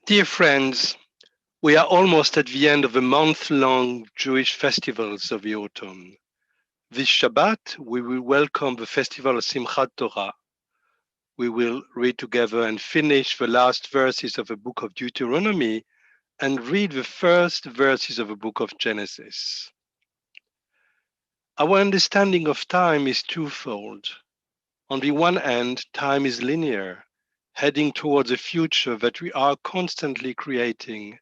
Dear friends, we are almost at the end of the month-long Jewish festivals of the autumn. This Shabbat, we will welcome the festival of Simchat Torah. We will read together and finish the last verses of the book of Deuteronomy and read the first verses of the book of Genesis. Our understanding of time is twofold. On the one hand, time is linear, heading towards a future that we are constantly creating.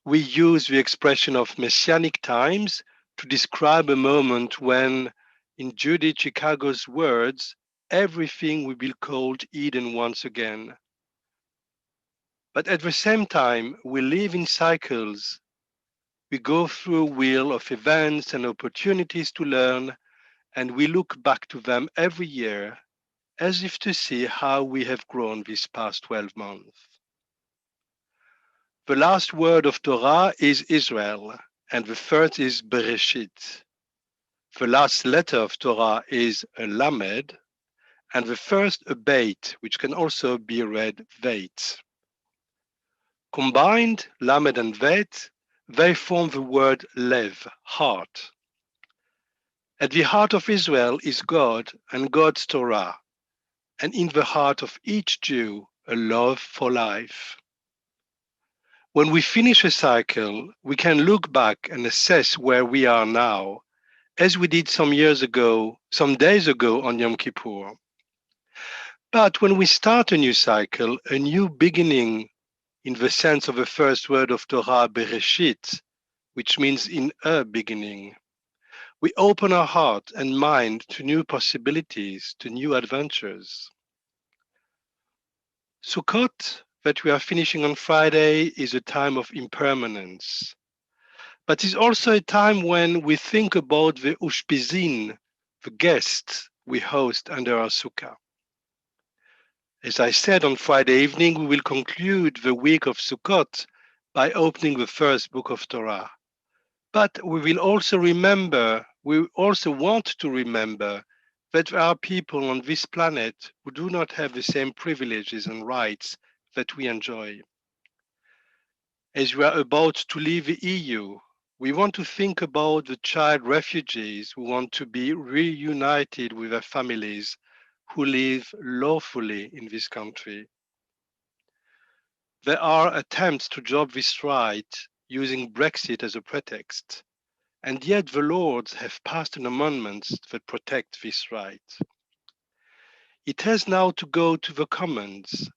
We use the expression of messianic times to describe a moment when, in Judy Chicago's words, everything will be called Eden once again. But at the same time, we live in cycles. We go through a wheel of events and opportunities to learn, and we look back to them every year as if to see how we have grown these past 12 months. The last word of Torah is Israel, and the first is Bereshit. The last letter of Torah is a Lamed, and the first a Beit, which can also be read Veit. Combined, Lamed and Veit, they form the word Lev, heart. At the heart of Israel is God and God's Torah, and in the heart of each Jew, a love for life. When we finish a cycle, we can look back and assess where we are now, as we did some days ago on Yom Kippur. But when we start a new cycle, a new beginning in the sense of the first word of Torah, Bereshit, which means in a beginning, we open our heart and mind to new possibilities, to new adventures. Sukkot, that we are finishing on Friday, is a time of impermanence. But it's also a time when we think about the ushpizin, the guests we host under our sukkah. As I said on Friday evening, we will conclude the week of Sukkot by opening the first book of Torah. But we also want to remember that there are people on this planet who do not have the same privileges and rights that we enjoy. As we are about to leave the EU, we want to think about the child refugees who want to be reunited with their families who live lawfully in this country. There are attempts to job this right using Brexit as a pretext, and yet the Lords have passed an amendment that protect this right. It has now to go to the Commons,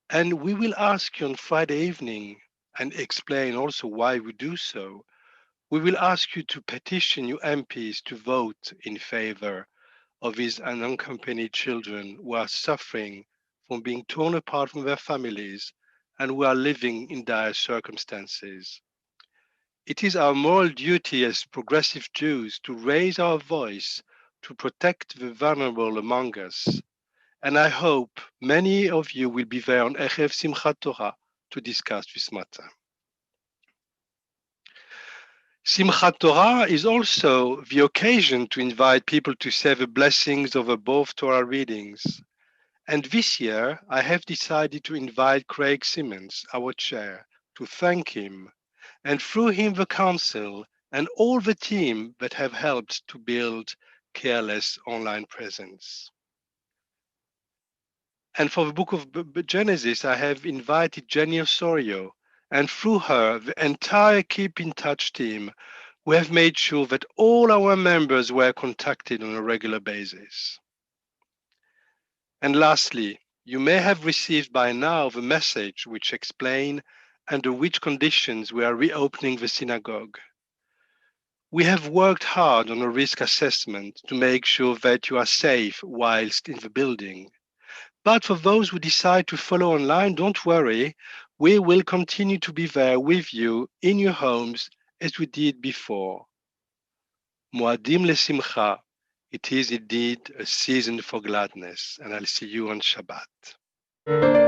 and we will ask you on Friday evening and explain also why we do so. We will ask you to petition your MPs to vote in favor of these unaccompanied children who are suffering from being torn apart from their families and who are living in dire circumstances. It is our moral duty as progressive Jews to raise our voice to protect the vulnerable among us. And I hope many of you will be there on Erev Simchat Torah to discuss this matter. Simchat Torah is also the occasion to invite people to say the blessings of above Torah readings. And this year, I have decided to invite Craig Simmons, our chair, to thank him, and through him the council and all the team that have helped to build Careless online presence. And for the book of Genesis, I have invited Jenny Osorio, and through her, the entire Keep in Touch team, we have made sure that all our members were contacted on a regular basis. And lastly, you may have received by now the message which explain under which conditions we are reopening the synagogue. We have worked hard on a risk assessment to make sure that you are safe whilst in the building. But for those who decide to follow online, don't worry. We will continue to be there with you in your homes as we did before. Moadim lesimcha. It is indeed a season for gladness, and I'll see you on Shabbat.